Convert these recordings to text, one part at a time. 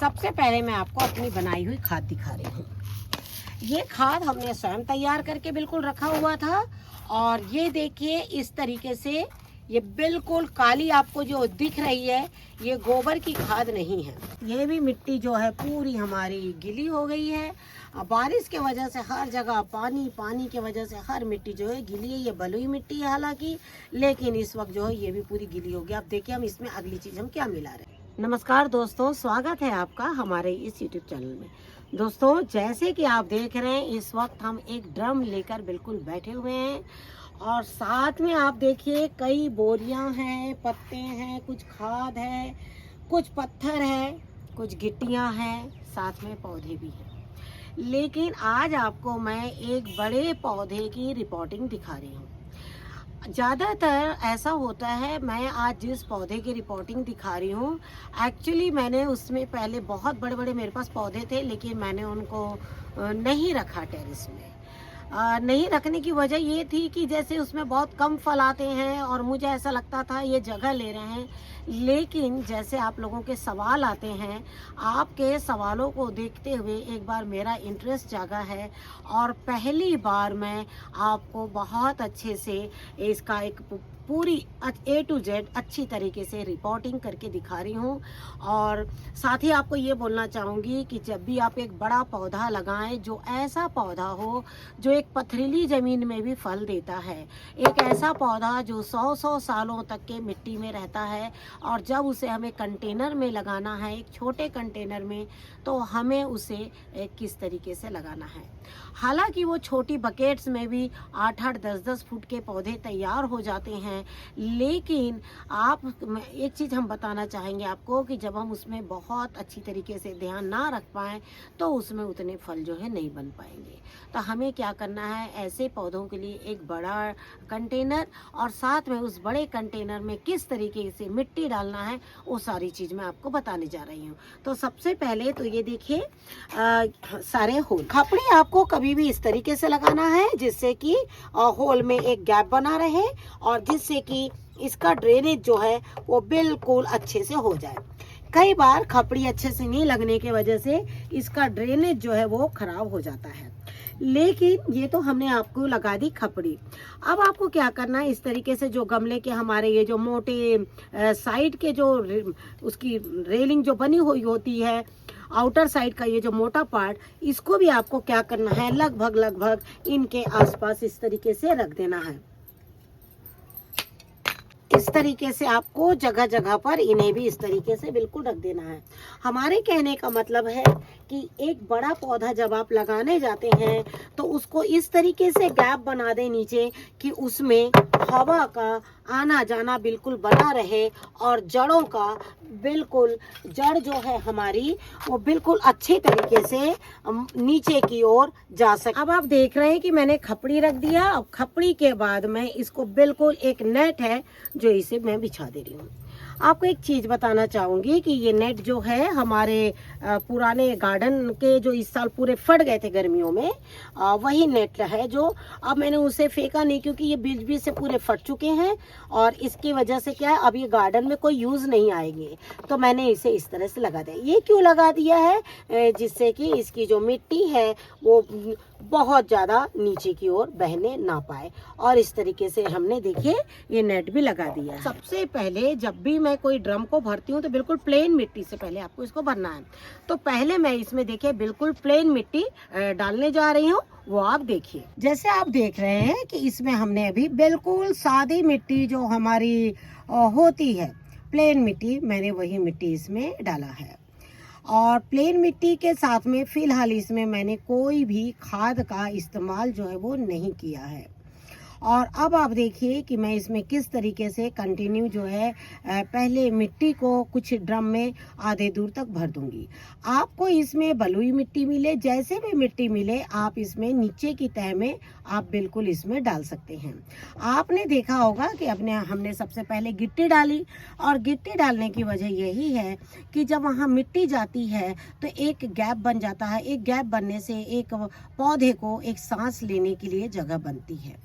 सबसे पहले मैं आपको अपनी बनाई हुई खाद दिखा रही हूँ। ये खाद हमने स्वयं तैयार करके बिल्कुल रखा हुआ था। और ये देखिए इस तरीके से ये बिल्कुल काली आपको जो दिख रही है, ये गोबर की खाद नहीं है। ये भी मिट्टी जो है पूरी हमारी गीली हो गई है। बारिश के वजह से हर जगह पानी के वजह से हर मिट्टी जो है गीली है। ये बलुई मिट्टी है हालांकि, लेकिन इस वक्त जो है ये भी पूरी गीली हो गई। अब देखिए हम इसमें अगली चीज़ हम क्या मिला रहे हैं। नमस्कार दोस्तों, स्वागत है आपका हमारे इस YouTube चैनल में। दोस्तों, जैसे कि आप देख रहे हैं इस वक्त हम एक ड्रम लेकर बिल्कुल बैठे हुए हैं और साथ में आप देखिए कई बोरियां हैं, पत्ते हैं, कुछ खाद है, कुछ पत्थर है, कुछ गिट्टियां हैं, साथ में पौधे भी हैं। लेकिन आज आपको मैं एक बड़े पौधे की रिपोर्टिंग दिखा रही हूँ। ज़्यादातर ऐसा होता है, मैं आज जिस पौधे की रिपोर्टिंग दिखा रही हूँ, एक्चुअली मैंने उसमें पहले बहुत बड़े बड़े मेरे पास पौधे थे, लेकिन मैंने उनको नहीं रखा टेरेस में। नहीं रखने की वजह ये थी कि जैसे उसमें बहुत कम फल आते हैं और मुझे ऐसा लगता था ये जगह ले रहे हैं। लेकिन जैसे आप लोगों के सवाल आते हैं, आपके सवालों को देखते हुए एक बार मेरा इंटरेस्ट जागा है और पहली बार मैं आपको बहुत अच्छे से इसका एक पूरी A to Z अच्छी तरीके से रिपोर्टिंग करके दिखा रही हूँ। और साथ ही आपको ये बोलना चाहूँगी कि जब भी आप एक बड़ा पौधा लगाएं, जो ऐसा पौधा हो जो एक पथरीली ज़मीन में भी फल देता है, एक ऐसा पौधा जो 100 सालों तक के मिट्टी में रहता है। और जब उसे हमें कंटेनर में लगाना है, एक छोटे कंटेनर में, तो हमें उसे किस तरीके से लगाना है। हालांकि वो छोटी बकेट्स में भी 8-8, 10-10 फुट के पौधे तैयार हो जाते हैं, लेकिन आप एक चीज़ हम बताना चाहेंगे आपको कि जब हम उसमें बहुत अच्छी तरीके से ध्यान ना रख पाएँ तो उसमें उतने फल जो है नहीं बन पाएंगे। तो हमें क्या करना है, ऐसे पौधों के लिए एक बड़ा कंटेनर और साथ में उस बड़े कंटेनर में किस तरीके से मिट्टी डालना है, वो सारी चीज़ मैं आपको बताने जा रही हूँ। तो सबसे पहले तो ये देखिए सारे होल खपड़ी आपको कभी भी इस तरीके से लगाना है जिससे कि होल में एक गैप बना रहे और जिससे कि इसका ड्रेनेज जो है वो बिल्कुल अच्छे से हो जाए। कई बार खपड़ी अच्छे से नहीं लगने के वजह से इसका ड्रेनेज जो है वो खराब हो जाता है। लेकिन ये तो हमने आपको लगा दी खपड़ी। अब आपको क्या करना है, इस तरीके से जो गमले के हमारे ये जो मोटे साइड के जो उसकी रेलिंग जो बनी हुई होती है, आउटर साइड का ये जो मोटा पार्ट, इसको भी आपको क्या करना है, लगभग इनके आसपास इस तरीके से रख देना है। इस तरीके से आपको जगह जगह पर इन्हें भी इस तरीके से बिल्कुल रख देना है। हमारे कहने का मतलब है कि एक बड़ा पौधा जब आप लगाने जाते हैं तो उसको इस तरीके से गैप बना दें नीचे कि उसमें हवा का आना जाना बिल्कुल बना रहे और जड़ों का बिल्कुल, जड़ जो है हमारी वो बिल्कुल अच्छे तरीके से नीचे की ओर जा सके। अब आप देख रहे हैं कि मैंने खपड़ी रख दिया। अब खपड़ी के बाद मैं इसको बिल्कुल एक नेट है जो इसे मैं बिछा दे रही हूँ। आपको एक चीज़ बताना चाहूँगी कि ये नेट जो है हमारे पुराने गार्डन के जो इस साल पूरे फट गए थे गर्मियों में, वही नेट है जो अब मैंने उसे फेंका नहीं क्योंकि ये बीच से पूरे फट चुके हैं और इसकी वजह से क्या है, अब ये गार्डन में कोई यूज़ नहीं आएंगे, तो मैंने इसे इस तरह से लगा दिया। ये क्यों लगा दिया है, जिससे कि इसकी जो मिट्टी है वो बहुत ज़्यादा नीचे की ओर बहने ना पाए। और इस तरीके से हमने देखिए ये नेट भी लगा दिया है। सबसे पहले जब भी मैं कोई ड्रम को भरती हूँ तो बिल्कुल प्लेन मिट्टी से पहले आपको इसको भरना है। तो पहले मैं इसमें देखिए बिल्कुल प्लेन मिट्टी डालने जा रही हूँ, वो आप देखिए। जैसे आप देख रहे हैं कि इसमें हमने अभी बिल्कुल सादी मिट्टी जो हमारी होती है, प्लेन मिट्टी, मैंने वही मिट्टी इसमें डाला है। और प्लेन मिट्टी के साथ में फिलहाल इसमें मैंने कोई भी खाद का इस्तेमाल जो है वो नहीं किया है। और अब आप देखिए कि मैं इसमें किस तरीके से कंटिन्यू जो है पहले मिट्टी को कुछ ड्रम में आधे दूर तक भर दूंगी। आपको इसमें बलुई मिट्टी मिले, जैसे भी मिट्टी मिले, आप इसमें नीचे की तह में आप बिल्कुल इसमें डाल सकते हैं। आपने देखा होगा कि हमने सबसे पहले गिट्टी डाली और गिट्टी डालने की वजह यही है कि जब वहाँ मिट्टी जाती है तो एक गैप बन जाता है। एक गैप बनने से एक पौधे को एक सांस लेने के लिए जगह बनती है।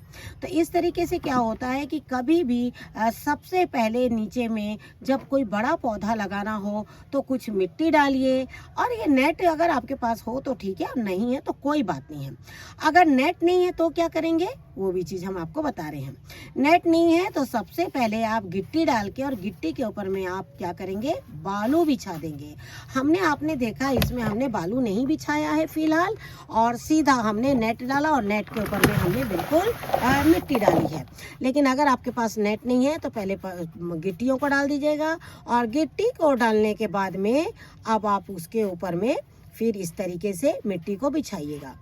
तो इस तरीके से क्या होता है कि कभी भी सबसे पहले नीचे में जब कोई बड़ा पौधा लगाना हो तो कुछ मिट्टी डालिए। और ये नेट अगर आपके पास हो तो ठीक है, नहीं है तो कोई बात नहीं है। अगर नेट नहीं है तो क्या करेंगे, वो भी चीज़ हम आपको बता रहे हैं। नेट नहीं है तो सबसे पहले आप गिट्टी डाल के और गिट्टी के ऊपर में आप क्या करेंगे, बालू बिछा देंगे। आपने देखा इसमें हमने बालू नहीं बिछाया है फिलहाल, और सीधा हमने नेट डाला और नेट के ऊपर में हमने बिल्कुल मिट्टी डाली है। लेकिन अगर आपके पास नेट नहीं है तो पहले गिट्टियों को डाल दीजिएगा, और गिट्टी को डालने के बाद में अब आप उसके ऊपर में फिर इस तरीके से मिट्टी को बिछाइएगा।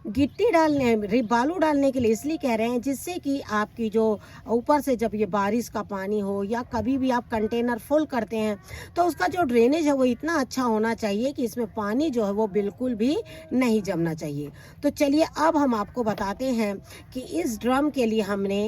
गिट्टी डालने, बालू डालने के लिए इसलिए कह रहे हैं जिससे कि आपकी जो ऊपर से जब ये बारिश का पानी हो या कभी भी आप कंटेनर फुल करते हैं तो उसका जो ड्रेनेज है वो इतना अच्छा होना चाहिए कि इसमें पानी जो है वो बिल्कुल भी नहीं जमना चाहिए। तो चलिए अब हम आपको बताते हैं कि इस ड्रम के लिए हमने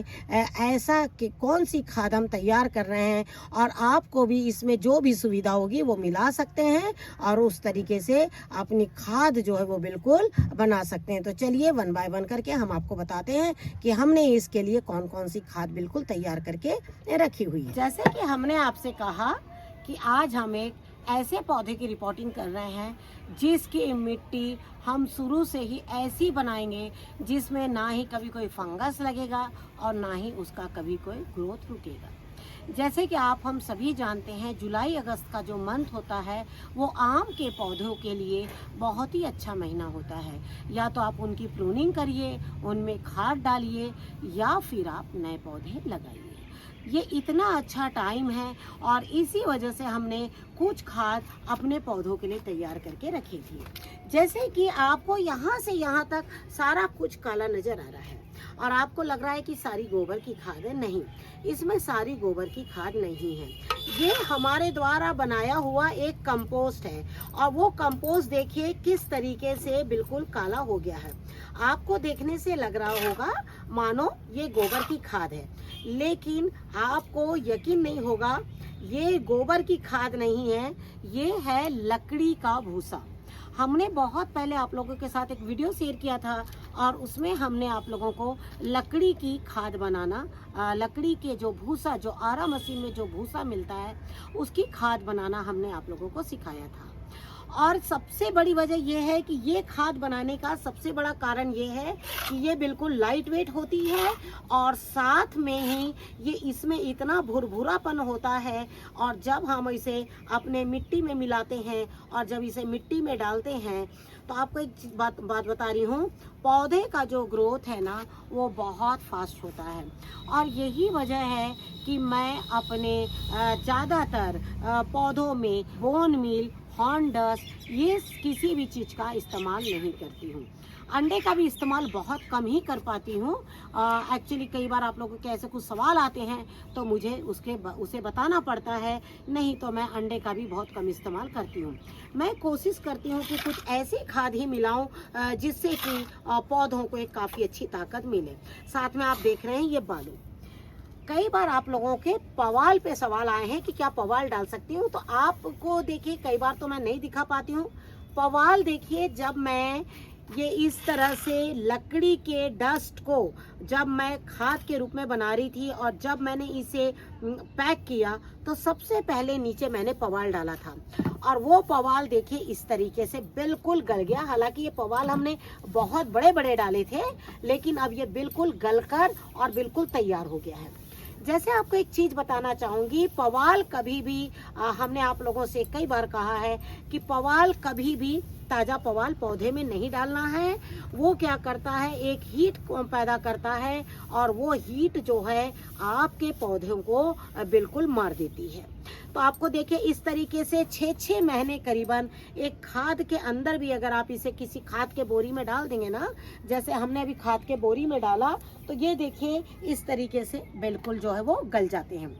ऐसा कि कौन सी खाद हम तैयार कर रहे हैं, और आपको भी इसमें जो भी सुविधा होगी वो मिला सकते हैं और उस तरीके से अपनी खाद जो है वो बिल्कुल बना सकते हैं। तो चलिए वन बाय वन करके हम आपको बताते हैं कि हमने इसके लिए कौन कौन सी खाद बिल्कुल तैयार करके रखी हुई है। जैसे कि हमने आपसे कहा कि आज हम एक ऐसे पौधे की रिपोर्टिंग कर रहे हैं जिसकी मिट्टी हम शुरू से ही ऐसी बनाएंगे जिसमें ना ही कभी कोई फंगस लगेगा और ना ही उसका कभी कोई ग्रोथ रुकेगा। जैसे कि हम सभी जानते हैं, जुलाई अगस्त का जो मंथ होता है वो आम के पौधों के लिए बहुत ही अच्छा महीना होता है। या तो आप उनकी प्रूनिंग करिए, उनमें खाद डालिए, या फिर आप नए पौधे लगाइए। ये इतना अच्छा टाइम है और इसी वजह से हमने कुछ खाद अपने पौधों के लिए तैयार करके रखी थी। जैसे कि आपको यहाँ से यहाँ तक सारा कुछ काला नज़र आ रहा है और आपको लग रहा है कि सारी गोबर की खाद है। नहीं, इसमें सारी गोबर की खाद नहीं है। ये हमारे द्वारा बनाया हुआ एक कंपोस्ट है, और वो कंपोस्ट देखिए किस तरीके से बिल्कुल काला हो गया है। आपको देखने से लग रहा होगा मानो ये गोबर की खाद है, लेकिन आपको यकीन नहीं होगा, ये गोबर की खाद नहीं है, ये है लकड़ी का भूसा। हमने बहुत पहले आप लोगों के साथ एक वीडियो शेयर किया था और उसमें हमने आप लोगों को लकड़ी की खाद बनाना, लकड़ी के जो भूसा, जो आरा मशीन में जो भूसा मिलता है उसकी खाद बनाना हमने आप लोगों को सिखाया था। और सबसे बड़ी वजह यह है कि ये खाद बनाने का सबसे बड़ा कारण ये है कि ये बिल्कुल लाइट वेट होती है, और साथ में ही ये इसमें इतना भुरभुरापन होता है। और जब हम इसे अपने मिट्टी में मिलाते हैं और जब इसे मिट्टी में डालते हैं तो आपको एक बात बता रही हूँ, पौधे का जो ग्रोथ है ना वो बहुत फास्ट होता है। और यही वजह है कि मैं अपने ज़्यादातर पौधों में बोन मील, हॉर्न डस्ट, ये किसी भी चीज़ का इस्तेमाल नहीं करती हूँ। अंडे का भी इस्तेमाल बहुत कम ही कर पाती हूँ। एक्चुअली कई बार आप लोगों के ऐसे कुछ सवाल आते हैं तो मुझे उसे बताना पड़ता है, नहीं तो मैं अंडे का भी बहुत कम इस्तेमाल करती हूँ। मैं कोशिश करती हूँ कि कुछ ऐसी खाद ही मिलाऊँ जिससे कि पौधों को एक काफ़ी अच्छी ताकत मिले। साथ में आप देख रहे हैं ये बालू। कई बार आप लोगों के पवाल पे सवाल आए हैं कि क्या पवाल डाल सकती हूँ, तो आपको देखिए कई बार तो मैं नहीं दिखा पाती हूँ पवाल। देखिए, जब मैं ये इस तरह से लकड़ी के डस्ट को जब मैं खाद के रूप में बना रही थी और जब मैंने इसे पैक किया तो सबसे पहले नीचे मैंने पवाल डाला था, और वो पवाल देखिए इस तरीके से बिल्कुल गल गया। हालांकि ये पवाल हमने बहुत बड़े बड़े डाले थे, लेकिन अब ये बिल्कुल गलकर और बिल्कुल तैयार हो गया है। जैसे आपको एक चीज़ बताना चाहूँगी, पवाल कभी भी हमने आप लोगों से कई बार कहा है कि पवाल कभी भी ताज़ा पवाल पौधे में नहीं डालना है। वो क्या करता है, एक हीट पैदा करता है और वो हीट जो है आपके पौधों को बिल्कुल मार देती है। तो आपको देखिए इस तरीके से 6-6 महीने करीबन एक खाद के अंदर भी अगर आप इसे किसी खाद के बोरी में डाल देंगे ना, जैसे हमने अभी खाद के बोरी में डाला, तो ये देखिए इस तरीके से बिल्कुल जो है वो गल जाते हैं।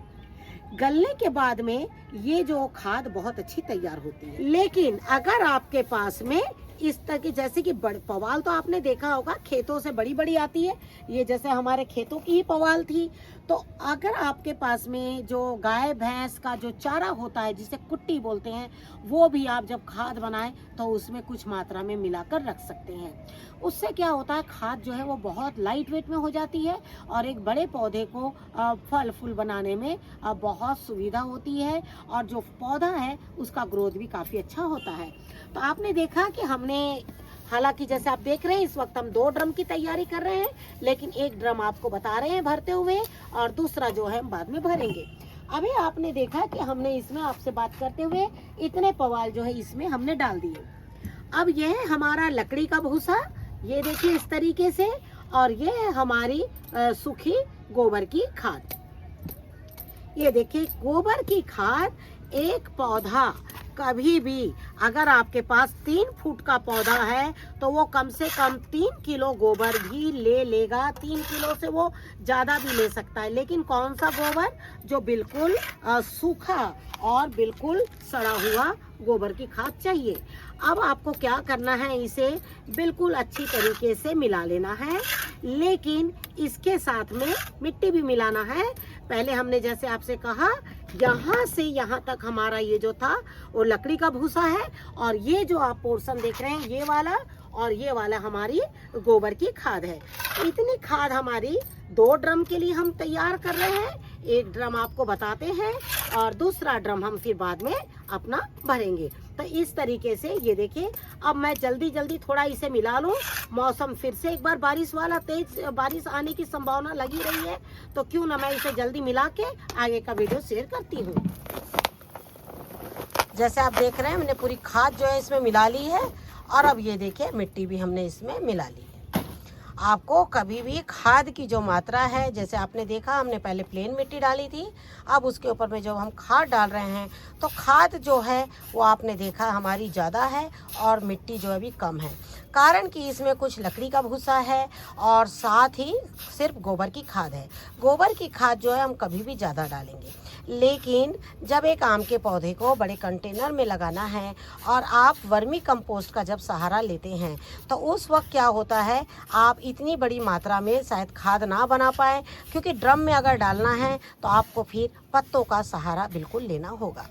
गलने के बाद में ये जो खाद बहुत अच्छी तैयार होती है। लेकिन अगर आपके पास में इस तरह की, जैसे कि पवाल तो आपने देखा होगा खेतों से बड़ी बड़ी आती है, ये जैसे हमारे खेतों की ही पवाल थी। तो अगर आपके पास में जो गाय भैंस का जो चारा होता है जिसे कुट्टी बोलते हैं, वो भी आप जब खाद बनाएं तो उसमें कुछ मात्रा में मिलाकर रख सकते हैं। उससे क्या होता है, खाद जो है वो बहुत लाइट वेट में हो जाती है और एक बड़े पौधे को फल फूल बनाने में बहुत सुविधा होती है, और जो पौधा है उसका ग्रोथ भी काफ़ी अच्छा होता है। तो आपने देखा कि हमने, हालांकि जैसे आप देख रहे हैं इस वक्त हम 2 ड्रम की तैयारी कर रहे हैं, लेकिन एक ड्रम आपको बता रहे हैं भरते हुए, और दूसरा जो है हम बाद में भरेंगे। अभी आपने देखा कि हमने इसमें आपसे बात करते हुए इतने पवाल जो है इसमें हमने डाल दिए। अब यह है हमारा लकड़ी का भूसा, ये देखिए इस तरीके से, और ये है हमारी सूखी गोबर की खाद। ये देखिए गोबर की खाद, एक पौधा कभी भी, अगर आपके पास 3 फुट का पौधा है तो वो कम से कम 3 किलो गोबर भी ले लेगा। 3 किलो से वो ज़्यादा भी ले सकता है, लेकिन कौन सा गोबर, जो बिल्कुल सूखा और बिल्कुल सड़ा हुआ गोबर की खाद चाहिए। अब आपको क्या करना है, इसे बिल्कुल अच्छी तरीके से मिला लेना है, लेकिन इसके साथ में मिट्टी भी मिलाना है। पहले हमने जैसे आपसे कहा, यहाँ से यहाँ तक हमारा ये जो था वो लकड़ी का भूसा है, और ये जो आप पोर्शन देख रहे हैं ये वाला और ये वाला हमारी गोबर की खाद है। इतनी खाद हमारी 2 ड्रम के लिए हम तैयार कर रहे हैं। एक ड्रम आपको बताते हैं और दूसरा ड्रम हम फिर बाद में अपना भरेंगे। तो इस तरीके से ये देखिए, अब मैं जल्दी जल्दी थोड़ा इसे मिला लूँ। मौसम फिर से एक बार बारिश वाला, तेज बारिश आने की संभावना लगी रही है, तो क्यों ना मैं इसे जल्दी मिला के आगे का वीडियो शेयर करती हूँ। जैसे आप देख रहे हैं हमने पूरी खाद जो है इसमें मिला ली है, और अब ये देखिए मिट्टी भी हमने इसमें मिला ली है। आपको कभी भी खाद की जो मात्रा है, जैसे आपने देखा हमने पहले प्लेन मिट्टी डाली थी, अब उसके ऊपर में जब हम खाद डाल रहे हैं तो खाद जो है वो आपने देखा हमारी ज़्यादा है और मिट्टी जो है अभी कम है, कारण कि इसमें कुछ लकड़ी का भूसा है और साथ ही सिर्फ गोबर की खाद है। गोबर की खाद जो है हम कभी भी ज़्यादा डालेंगे, लेकिन जब एक आम के पौधे को बड़े कंटेनर में लगाना है और आप वर्मी कंपोस्ट का जब सहारा लेते हैं तो उस वक्त क्या होता है, आप इतनी बड़ी मात्रा में शायद खाद ना बना पाए, क्योंकि ड्रम में अगर डालना है तो आपको फिर पत्तों का सहारा बिल्कुल लेना होगा।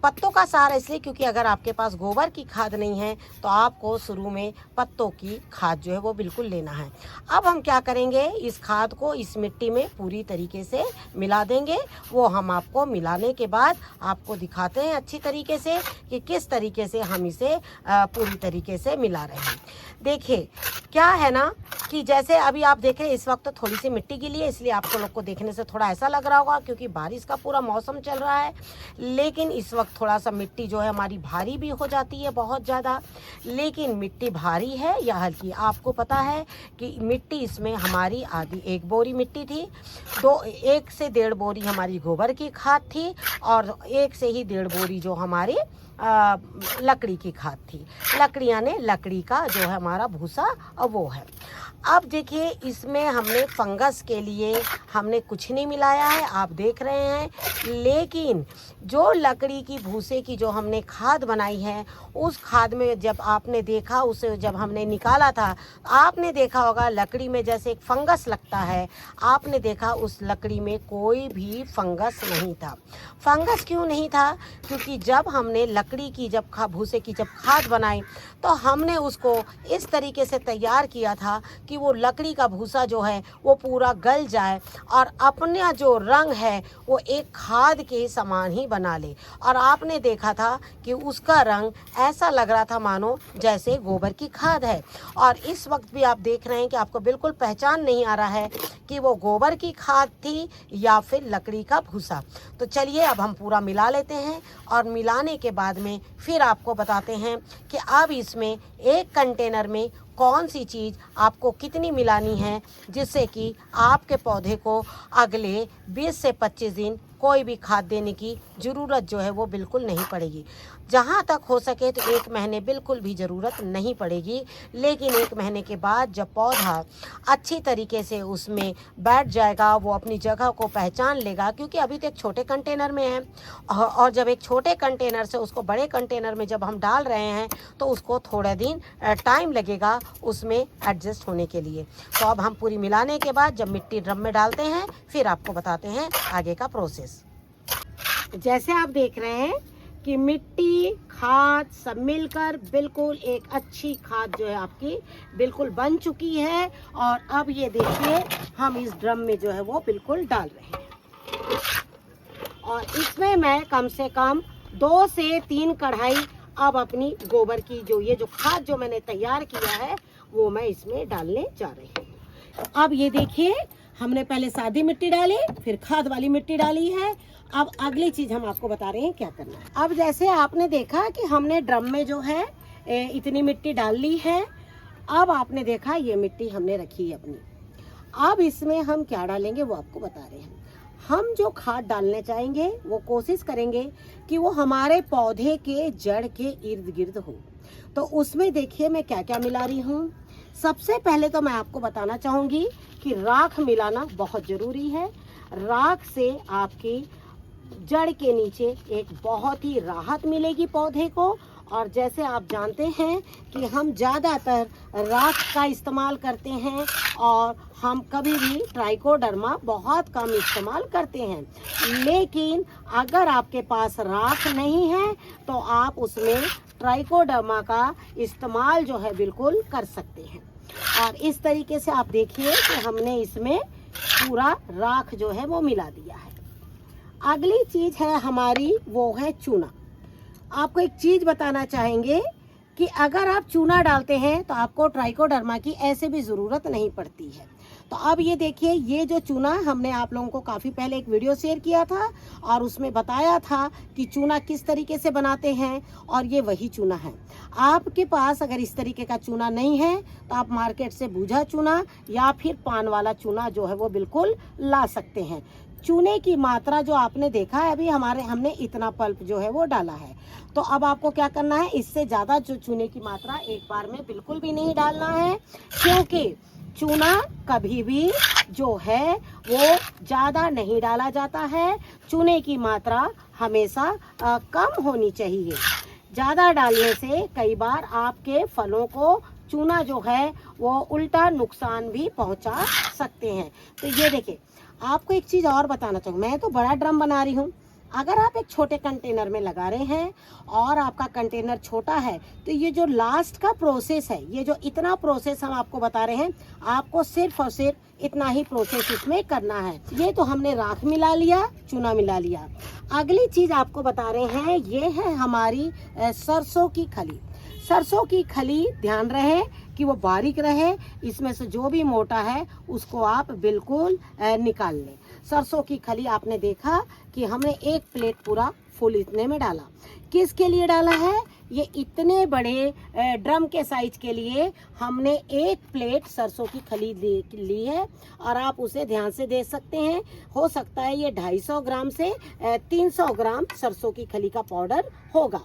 पत्तों का सहारा इसलिए क्योंकि अगर आपके पास गोबर की खाद नहीं है तो आपको शुरू में पत्तों की खाद जो है वो बिल्कुल लेना है। अब हम क्या करेंगे, इस खाद को इस मिट्टी में पूरी तरीके से मिला देंगे। वो हम आपको मिलाने के बाद आपको दिखाते हैं अच्छी तरीके से कि किस तरीके से हम इसे पूरी तरीके से मिला रहे हैं। देखिए क्या है ना कि जैसे अभी आप देखें इस वक्त तो थोड़ी सी मिट्टी गीली है, इसलिए आपको लोग को देखने से थोड़ा ऐसा लग रहा होगा क्योंकि बारिश का पूरा मौसम चल रहा है, लेकिन इस वक्त थोड़ा सा मिट्टी जो है हमारी भारी भी हो जाती है बहुत ज़्यादा। लेकिन मिट्टी भारी है या हल्की, आपको पता है कि मिट्टी इसमें हमारी आधी 1 बोरी मिट्टी थी, 1 से 1.5 बोरी हमारी गोबर की खाद थी, और 1 से ही 1.5 बोरी जो हमारी लकड़ी की खाद थी। लकड़ियाँ ने लकड़ी का जो है हमारा भूसा वो है। अब देखिए इसमें हमने फंगस के लिए हमने कुछ नहीं मिलाया है, आप देख रहे हैं, लेकिन जो लकड़ी की भूसे की जो हमने खाद बनाई है उस खाद में जब आपने देखा, उसे जब हमने निकाला था आपने देखा होगा लकड़ी में जैसे एक फंगस लगता है, आपने देखा उस लकड़ी में कोई भी फंगस नहीं था। फंगस क्यों नहीं था, क्योंकि जब हमने लकड़ी की जब भूसे की जब खाद बनाई तो हमने उसको इस तरीके से तैयार किया था कि वो लकड़ी का भूसा जो है वो पूरा गल जाए और अपना जो रंग है वो एक खाद के समान ही बना ले। और आपने देखा था कि उसका रंग ऐसा लग रहा था मानो जैसे गोबर की खाद है, और इस वक्त भी आप देख रहे हैं कि आपको बिल्कुल पहचान नहीं आ रहा है कि वो गोबर की खाद थी या फिर लकड़ी का भूसा। तो चलिए अब हम पूरा मिला लेते हैं, और मिलाने के बाद में फिर आपको बताते हैं कि अब इसमें एक कंटेनर में कौन सी चीज़ आपको कितनी मिलानी है, जिससे कि आपके पौधे को अगले 20 से 25 दिन कोई भी खाद देने की ज़रूरत जो है वो बिल्कुल नहीं पड़ेगी। जहाँ तक हो सके तो 1 महीने बिल्कुल भी ज़रूरत नहीं पड़ेगी, लेकिन 1 महीने के बाद जब पौधा अच्छी तरीके से उसमें बैठ जाएगा, वो अपनी जगह को पहचान लेगा, क्योंकि अभी तो एक छोटे कंटेनर में है और जब एक छोटे कंटेनर से उसको बड़े कंटेनर में जब हम डाल रहे हैं तो उसको थोड़ा दिन टाइम लगेगा उसमें एडजस्ट होने के लिए। तो अब हम पूरी मिलाने के बाद जब मिट्टी ड्रम में डालते हैं फिर आपको बताते हैं आगे का प्रोसेस। जैसे आप देख रहे हैं कि मिट्टी खाद सब मिलकर बिल्कुल एक अच्छी खाद जो है आपकी बिल्कुल बन चुकी है। और अब ये देखिए हम इस ड्रम में जो है वो बिल्कुल डाल रहे हैं और इसमें मैं कम से कम 2 से 3 कढ़ाई अब अपनी गोबर की ये जो खाद जो मैंने तैयार किया है वो मैं इसमें डालने जा रही हूँ। अब ये देखिए हमने पहले सादी मिट्टी डाली, फिर खाद वाली मिट्टी डाली है। अब अगली चीज हम आपको बता रहे हैं क्या करना है। अब जैसे आपने देखा कि हमने ड्रम में जो है इतनी मिट्टी डाल ली है। अब आपने देखा ये मिट्टी हमने रखी है अपनी। अब इसमें हम क्या डालेंगे वो आपको बता रहे हैं। हम जो खाद डालने चाहेंगे वो कोशिश करेंगे कि वो हमारे पौधे के जड़ के इर्द गिर्द हो। तो उसमें देखिए मैं क्या क्या मिला रही हूँ। सबसे पहले तो मैं आपको बताना चाहूँगी कि राख मिलाना बहुत ज़रूरी है। राख से आपकी जड़ के नीचे एक बहुत ही राहत मिलेगी पौधे को। और जैसे आप जानते हैं कि हम ज़्यादातर राख का इस्तेमाल करते हैं और हम कभी भी ट्राइकोडर्मा बहुत कम इस्तेमाल करते हैं। लेकिन अगर आपके पास राख नहीं है तो आप उसमें ट्राइकोडर्मा का इस्तेमाल जो है बिल्कुल कर सकते हैं। और इस तरीके से आप देखिए कि हमने इसमें पूरा राख जो है वो मिला दिया है। अगली चीज़ है हमारी वो है चूना। आपको एक चीज़ बताना चाहेंगे कि अगर आप चूना डालते हैं तो आपको ट्राइकोडर्मा की ऐसे भी ज़रूरत नहीं पड़ती है। तो अब ये देखिए ये जो चूना हमने आप लोगों को काफ़ी पहले एक वीडियो शेयर किया था और उसमें बताया था कि चूना किस तरीके से बनाते हैं और ये वही चूना है। आपके पास अगर इस तरीके का चूना नहीं है तो आप मार्केट से भुजा चूना या फिर पान वाला चूना जो है वो बिल्कुल ला सकते हैं। चूने की मात्रा जो आपने देखा है अभी हमने इतना पल्प जो है वो डाला है। तो अब आपको क्या करना है, इससे ज़्यादा जो चूने की मात्रा एक बार में बिल्कुल भी नहीं डालना है, क्योंकि चूना कभी भी जो है वो ज़्यादा नहीं डाला जाता है। चूने की मात्रा हमेशा कम होनी चाहिए। ज़्यादा डालने से कई बार आपके फलों को चूना जो है वो उल्टा नुकसान भी पहुंचा सकते हैं। तो ये देखिए आपको एक चीज़ और बताना चाहूँगी। मैं तो बड़ा ड्रम बना रही हूँ। अगर आप एक छोटे कंटेनर में लगा रहे हैं और आपका कंटेनर छोटा है तो ये जो लास्ट का प्रोसेस है, ये जो इतना प्रोसेस हम आपको बता रहे हैं, आपको सिर्फ और सिर्फ इतना ही प्रोसेस इसमें करना है। ये तो हमने राख मिला लिया, चूना मिला लिया। अगली चीज़ आपको बता रहे हैं ये है हमारी सरसों की खली। सरसों की खली ध्यान रहे कि वो बारीक रहे, इसमें से जो भी मोटा है उसको आप बिल्कुल निकाल लें। सरसों की खली आपने देखा कि हमने 1 प्लेट पूरा फुल इतने में डाला। किसके लिए डाला है? ये इतने बड़े ड्रम के साइज के लिए हमने 1 प्लेट सरसों की खली ली है और आप उसे ध्यान से देख सकते हैं। हो सकता है ये 250 ग्राम से 300 ग्राम सरसों की खली का पाउडर होगा।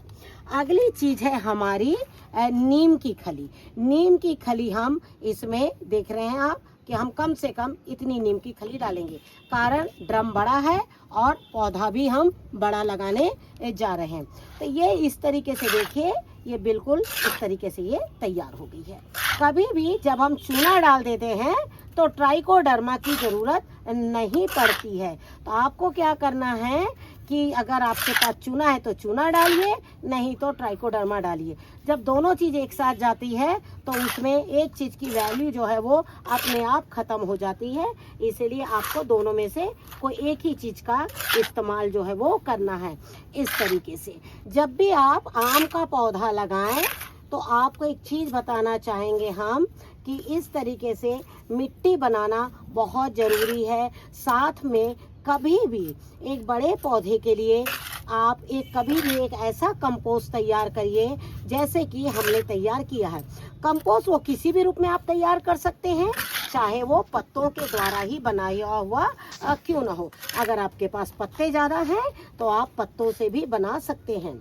अगली चीज़ है हमारी नीम की खली। नीम की खली हम इसमें देख रहे हैं आप कि हम कम से कम इतनी नीम की खली डालेंगे, कारण ड्रम बड़ा है और पौधा भी हम बड़ा लगाने जा रहे हैं। तो ये इस तरीके से देखिए ये बिल्कुल इस तरीके से ये तैयार हो गई है। कभी भी जब हम चूना डाल देते हैं तो ट्राइकोडर्मा की ज़रूरत नहीं पड़ती है। तो आपको क्या करना है कि अगर आपके पास चूना है तो चूना डालिए, नहीं तो ट्राइकोडर्मा डालिए। जब दोनों चीज़ एक साथ जाती है तो उसमें एक चीज़ की वैल्यू जो है वो अपने आप ख़त्म हो जाती है। इसलिए आपको दोनों में से कोई एक ही चीज़ का इस्तेमाल जो है वो करना है। इस तरीके से जब भी आप आम का पौधा लगाएं तो आपको एक चीज़ बताना चाहेंगे हम कि इस तरीके से मिट्टी बनाना बहुत ज़रूरी है। साथ में कभी भी एक बड़े पौधे के लिए आप कभी भी एक ऐसा कंपोस्ट तैयार करिए जैसे कि हमने तैयार किया है। कंपोस्ट वो किसी भी रूप में आप तैयार कर सकते हैं, चाहे वो पत्तों के द्वारा ही बनाया हुआ क्यों ना हो। अगर आपके पास पत्ते ज़्यादा हैं तो आप पत्तों से भी बना सकते हैं।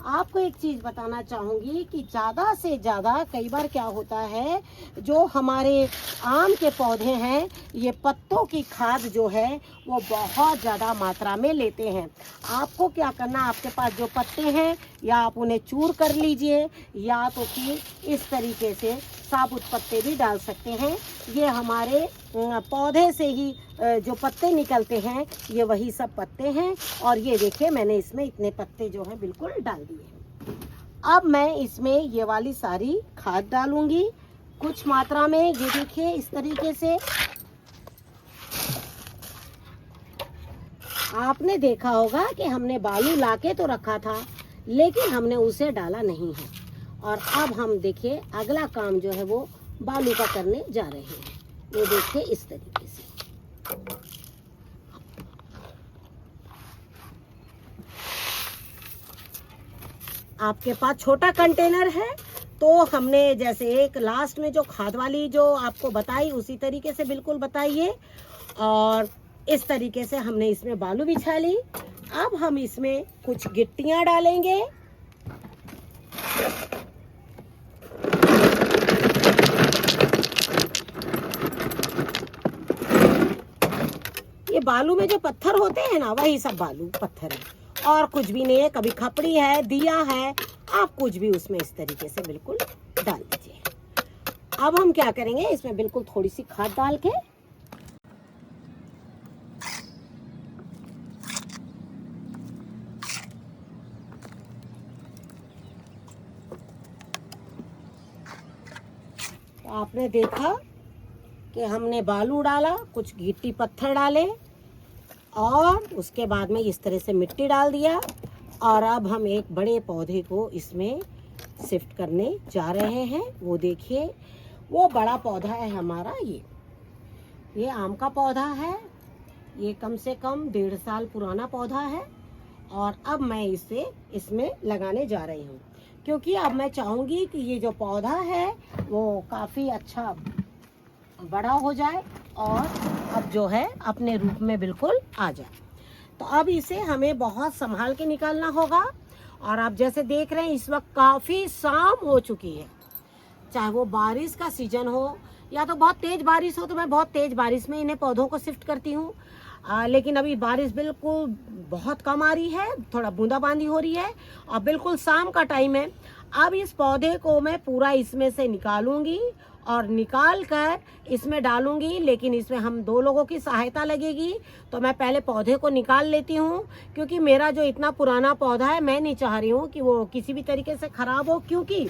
आपको एक चीज बताना चाहूंगी कि ज्यादा से ज्यादा कई बार क्या होता है, जो हमारे आम के पौधे हैं ये पत्तों की खाद जो है वो बहुत ज्यादा मात्रा में लेते हैं। आपको क्या करना, आपके पास जो पत्ते हैं या आप उन्हें चूर कर लीजिए, या तो फिर इस तरीके से साबुत पत्ते भी डाल सकते हैं। ये हमारे पौधे से ही जो पत्ते निकलते हैं ये वही सब पत्ते हैं। और ये देखिए मैंने इसमें इतने पत्ते जो हैं बिल्कुल डाल दिए हैं। अब मैं इसमें ये वाली सारी खाद डालूंगी कुछ मात्रा में। ये देखिए इस तरीके से। आपने देखा होगा कि हमने बालू लाके तो रखा था लेकिन हमने उसे डाला नहीं है। और अब हम देखिए अगला काम जो है वो बालू का करने जा रहे हैं। ये देखिए इस तरीके से। आपके पास छोटा कंटेनर है तो हमने जैसे एक लास्ट में जो खाद वाली जो आपको बताई उसी तरीके से बिल्कुल बताइए। और इस तरीके से हमने इसमें बालू बिछा ली। अब हम इसमें कुछ गिट्टियां डालेंगे। ये बालू में जो पत्थर होते हैं ना वही सब बालू पत्थर है और कुछ भी नहीं है। कभी खपड़ी है, दिया है, आप कुछ भी उसमें इस तरीके से बिल्कुल डाल दीजिए। अब हम क्या करेंगे, इसमें बिल्कुल थोड़ी सी खाद डाल के तो आपने देखा कि हमने बालू डाला, कुछ गिट्टी पत्थर डाले और उसके बाद में इस तरह से मिट्टी डाल दिया। और अब हम एक बड़े पौधे को इसमें शिफ्ट करने जा रहे हैं। वो देखिए वो बड़ा पौधा है हमारा। ये आम का पौधा है। ये कम से कम 1.5 साल पुराना पौधा है। और अब मैं इसे इसमें लगाने जा रही हूँ क्योंकि अब मैं चाहूँगी कि ये जो पौधा है वो काफ़ी अच्छा बड़ा हो जाए और अब जो है अपने रूप में बिल्कुल आ जाए। तो अब इसे हमें बहुत संभाल के निकालना होगा। और आप जैसे देख रहे हैं इस वक्त काफ़ी शाम हो चुकी है। चाहे वो बारिश का सीजन हो या तो बहुत तेज़ बारिश हो तो मैं बहुत तेज़ बारिश में इन्हें पौधों को शिफ्ट करती हूँ। लेकिन अभी बारिश बिल्कुल बहुत कम आ रही है, थोड़ा बूंदाबांदी हो रही है और बिल्कुल शाम का टाइम है। अब इस पौधे को मैं पूरा इसमें से निकालूंगी और निकाल कर इसमें डालूंगी। लेकिन इसमें हम 2 लोगों की सहायता लगेगी। तो मैं पहले पौधे को निकाल लेती हूँ क्योंकि मेरा जो इतना पुराना पौधा है मैं नहीं चाह रही हूँ कि वो किसी भी तरीके से ख़राब हो, क्योंकि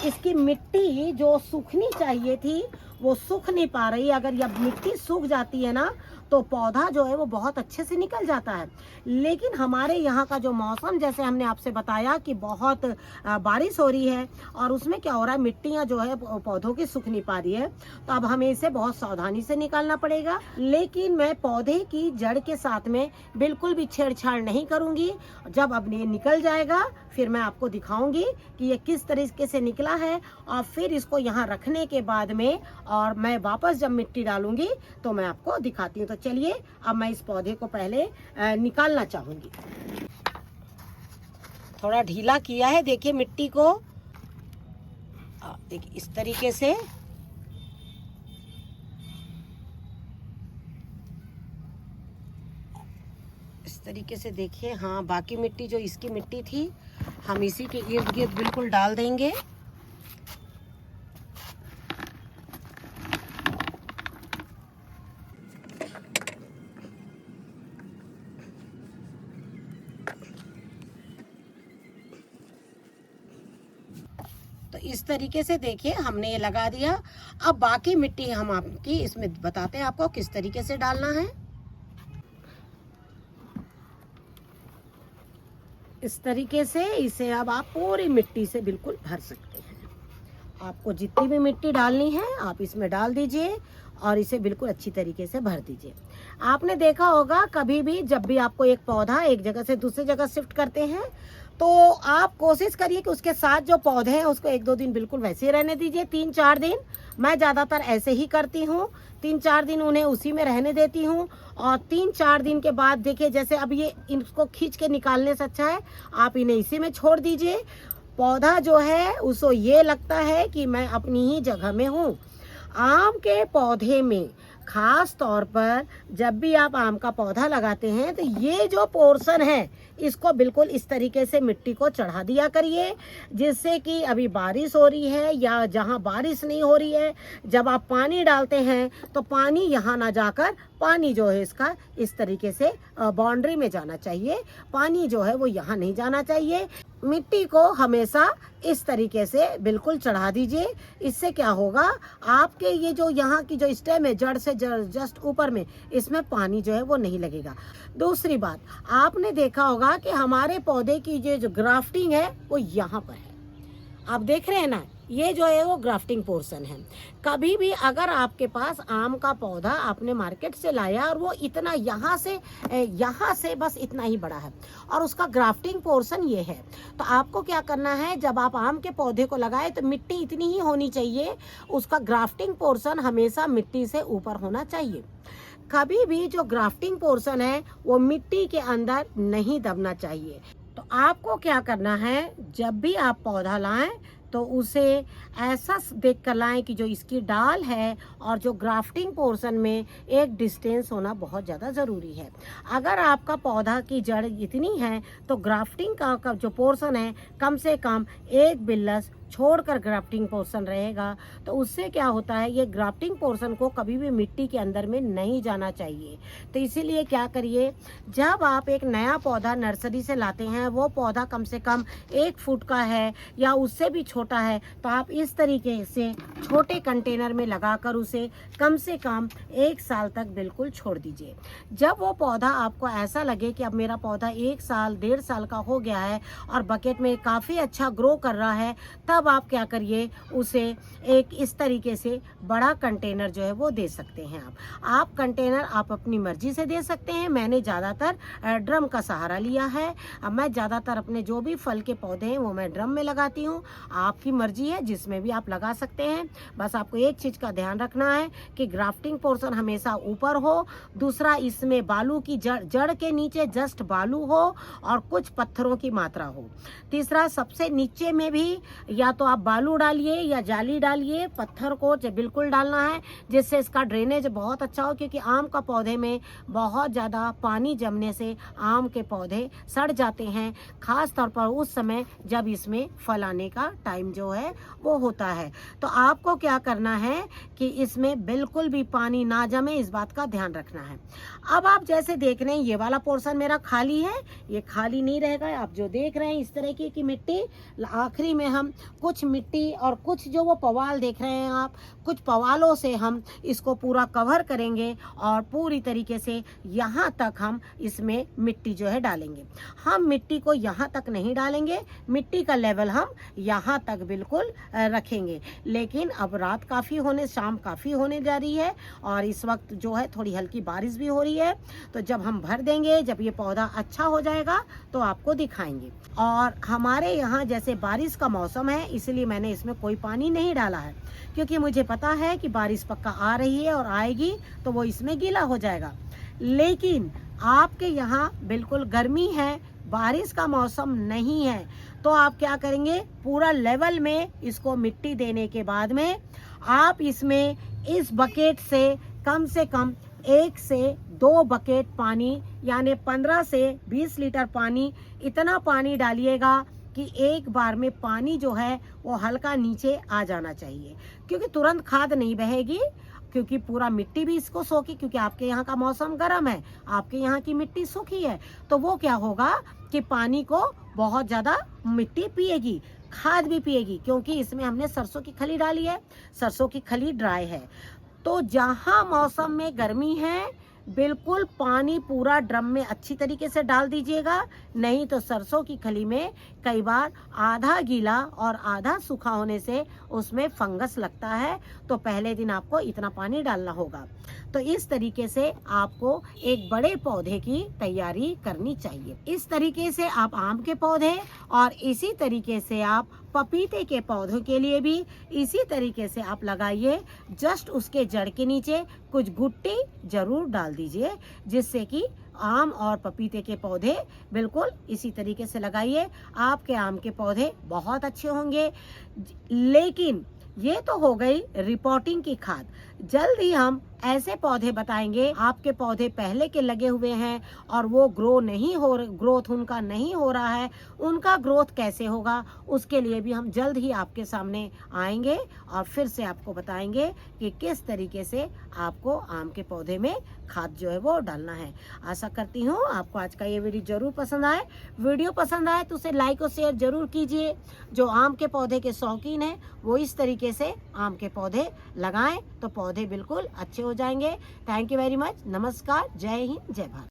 इसकी मिट्टी जो सूखनी चाहिए थी वो सूख नहीं पा रही। अगर यह मिट्टी सूख जाती है ना तो पौधा जो है वो बहुत अच्छे से निकल जाता है। लेकिन हमारे यहाँ का जो मौसम, जैसे हमने आपसे बताया कि बहुत बारिश हो रही है और उसमें क्या हो रहा है, मिट्टियाँ जो है पौधों की सूख नहीं पा रही है। तो अब हमें इसे बहुत सावधानी से निकालना पड़ेगा। लेकिन मैं पौधे की जड़ के साथ में बिल्कुल भी छेड़छाड़ नहीं करूँगी। जब अब ये निकल जाएगा फिर मैं आपको दिखाऊंगी कि ये किस तरीके से निकला है। और फिर इसको यहाँ रखने के बाद में और मैं वापस जब मिट्टी डालूंगी तो मैं आपको दिखाती हूँ। तो चलिए अब मैं इस पौधे को पहले निकालना चाहूंगी। थोड़ा ढीला किया है, देखिए मिट्टी को। देखिए इस तरीके से। इस तरीके से देखिए। हाँ, बाकी मिट्टी जो इसकी मिट्टी थी हम इसी के इर्द गिर्द बिल्कुल डाल देंगे। तो इस तरीके से देखिए हमने ये लगा दिया। अब बाकी मिट्टी हम आपकी इसमें बताते हैं आपको किस तरीके से डालना है। इस तरीके से इसे अब आप पूरी मिट्टी से बिल्कुल भर सकते हैं। आपको जितनी भी मिट्टी डालनी है आप इसमें डाल दीजिए और इसे बिल्कुल अच्छी तरीके से भर दीजिए। आपने देखा होगा कभी भी जब भी आपको एक पौधा एक जगह से दूसरी जगह शिफ्ट करते हैं तो आप कोशिश करिए कि उसके साथ जो पौधे हैं उसको 1-2 दिन बिल्कुल वैसे ही रहने दीजिए, 3-4 दिन। मैं ज़्यादातर ऐसे ही करती हूँ, 3-4 दिन उन्हें उसी में रहने देती हूँ। और 3-4 दिन के बाद देखिए, जैसे अब ये इनको खींच के निकालने से अच्छा है आप इन्हें इसी में छोड़ दीजिए। पौधा जो है उसको ये लगता है कि मैं अपनी ही जगह में हूँ। आम के पौधे में खास तौर पर जब भी आप आम का पौधा लगाते हैं तो ये जो पोर्शन है इसको बिल्कुल इस तरीके से मिट्टी को चढ़ा दिया करिए, जिससे कि अभी बारिश हो रही है या जहाँ बारिश नहीं हो रही है, जब आप पानी डालते हैं तो पानी यहाँ ना जाकर पानी जो है इसका इस तरीके से बाउंड्री में जाना चाहिए। पानी जो है वो यहाँ नहीं जाना चाहिए। मिट्टी को हमेशा इस तरीके से बिल्कुल चढ़ा दीजिए। इससे क्या होगा, आपके ये जो यहाँ की जो स्टेम है जड़ से जस्ट ऊपर में, इसमें पानी जो है वो नहीं लगेगा। दूसरी बात, आपने देखा होगा कि हमारे पौधे की जो ग्राफ्टिंग है वो यहाँ पर है, आप देख रहे हैं ना, ये जो है वो ग्राफ्टिंग पोर्शन है। कभी भी अगर आपके पास आम का पौधा आपने मार्केट से लाया और वो इतना यहाँ से बस इतना ही बड़ा है और उसका ग्राफ्टिंग पोर्शन ये है, तो आपको क्या करना है, जब आप आम के पौधे को लगाए तो मिट्टी इतनी ही होनी चाहिए, उसका ग्राफ्टिंग पोर्शन हमेशा मिट्टी से ऊपर होना चाहिए। कभी भी जो ग्राफ्टिंग पोर्शन है वो मिट्टी के अंदर नहीं दबना चाहिए। तो आपको क्या करना है, जब भी आप पौधा लाएं तो उसे ऐसा देख कर लाएं कि जो इसकी डाल है और जो ग्राफ्टिंग पोर्शन में एक डिस्टेंस होना बहुत ज़्यादा ज़रूरी है। अगर आपका पौधा की जड़ इतनी है तो ग्राफ्टिंग का जो पोर्शन है कम से कम 1 बिल्लस छोड़कर ग्राफ्टिंग पोर्शन रहेगा। तो उससे क्या होता है, ये ग्राफ्टिंग पोर्शन को कभी भी मिट्टी के अंदर में नहीं जाना चाहिए। तो इसीलिए क्या करिए, जब आप एक नया पौधा नर्सरी से लाते हैं, वो पौधा कम से कम 1 फुट का है या उससे भी छोटा है, तो आप इस तरीके से छोटे कंटेनर में लगाकर उसे कम से कम 1 साल तक बिल्कुल छोड़ दीजिए। जब वो पौधा आपको ऐसा लगे कि अब मेरा पौधा 1 साल 1.5 साल का हो गया है और बकेट में काफ़ी अच्छा ग्रो कर रहा है, तब आप क्या करिए, उसे एक इस तरीके से बड़ा कंटेनर जो है वो दे सकते हैं। आप कंटेनर आप अपनी मर्जी से दे सकते हैं। मैंने ज़्यादातर ड्रम का सहारा लिया है। अब मैं ज़्यादातर अपने जो भी फल के पौधे हैं वो मैं ड्रम में लगाती हूँ। आपकी मर्जी है, जिसमें भी आप लगा सकते हैं। बस आपको एक चीज़ का ध्यान रखना है कि ग्राफ्टिंग पोर्शन हमेशा ऊपर हो। दूसरा, इसमें बालू की जड़ के नीचे जस्ट बालू हो और कुछ पत्थरों की मात्रा हो। तीसरा, सबसे नीचे में भी या तो आप बालू डालिए या जाली डालिए, पत्थर को बिल्कुल डालना है, जिससे इसका ड्रेनेज बहुत अच्छा हो, क्योंकि आम का पौधे में बहुत ज़्यादा पानी जमने से आम के पौधे सड़ जाते हैं, खास तौर पर उस समय जब इसमें फल आने का टाइम जो है वो होता है। तो आपको क्या करना है कि इसमें बिल्कुल भी पानी ना जमे, इस बात का ध्यान रखना है। अब आप जैसे देख रहे हैं ये वाला पोर्शन मेरा खाली है, ये खाली नहीं रहेगा। आप जो देख रहे हैं इस तरह की मिट्टी, आखिरी में हम कुछ मिट्टी और कुछ जो वो पवाल देख रहे हैं आप, कुछ पवालों से हम इसको पूरा कवर करेंगे और पूरी तरीके से यहाँ तक हम इसमें मिट्टी जो है डालेंगे। हम मिट्टी को यहाँ तक नहीं डालेंगे, मिट्टी का लेवल हम यहाँ तक बिल्कुल रखेंगे। लेकिन अब रात काफ़ी होने, शाम काफ़ी होने जा रही है और इस वक्त जो है थोड़ी हल्की बारिश भी हो रही है। तो जब हम भर देंगे, जब ये पौधा अच्छा हो जाएगा तो आपको दिखाएंगे। और हमारे यहाँ जैसे बारिश का मौसम है, इसलिए मैंने इसमें कोई पानी नहीं डाला है, क्योंकि मुझे पता है कि बारिश पक्का आ रही है और आएगी तो वो इसमें गीला हो जाएगा। लेकिन आपके यहाँ बिल्कुल गर्मी है, बारिश का मौसम नहीं है, तो आप क्या करेंगे, पूरा लेवल में इसको मिट्टी देने के बाद में आप इसमें इस बकेट से कम 1 से 2 बकेट पानी, यानी 15 से 20 लीटर पानी, इतना पानी डालिएगा कि एक बार में पानी जो है वो हल्का नीचे आ जाना चाहिए, क्योंकि तुरंत खाद नहीं बहेगी, क्योंकि पूरा मिट्टी भी इसको सोखी, क्योंकि आपके यहाँ का मौसम गर्म है, आपके यहाँ की मिट्टी सूखी है। तो वो क्या होगा कि पानी को बहुत ज़्यादा मिट्टी पिएगी, खाद भी पिएगी, क्योंकि इसमें हमने सरसों की खली डाली है, सरसों की खली ड्राई है। तो जहाँ मौसम में गर्मी है, बिल्कुल पानी पूरा ड्रम में अच्छी तरीके से डाल दीजिएगा, नहीं तो सरसों की खली में कई बार आधा गीला और आधा सूखा होने से उसमें फंगस लगता है, तो पहले दिन आपको इतना पानी डालना होगा। तो इस तरीके से आपको एक बड़े पौधे की तैयारी करनी चाहिए। इस तरीके से आप आम के पौधे और इसी तरीके से आप पपीते के पौधों के लिए भी इसी तरीके से आप लगाइए। जस्ट उसके जड़ के नीचे कुछ गुट्टी जरूर डाल दीजिए, जिससे कि आम और पपीते के पौधे बिल्कुल इसी तरीके से लगाइए। आपके आम के पौधे बहुत अच्छे होंगे। लेकिन ये तो हो गई रिपोर्टिंग की खाद। जल्द ही हम ऐसे पौधे बताएंगे, आपके पौधे पहले के लगे हुए हैं और वो ग्रोथ उनका नहीं हो रहा है, उनका ग्रोथ कैसे होगा, उसके लिए भी हम जल्द ही आपके सामने आएंगे और फिर से आपको बताएंगे कि किस तरीके से आपको आम के पौधे में खाद जो है वो डालना है। आशा करती हूँ आपको आज का ये वीडियो जरूर पसंद आए। वीडियो पसंद आए तो उसे लाइक और शेयर जरूर कीजिए। जो आम के पौधे के शौकीन हैं वो इस तरीके से आम के पौधे लगाएं तो पौधे बिल्कुल अच्छे हो जाएंगे। Thank you very much. नमस्कार, जय हिंद, जय भारत।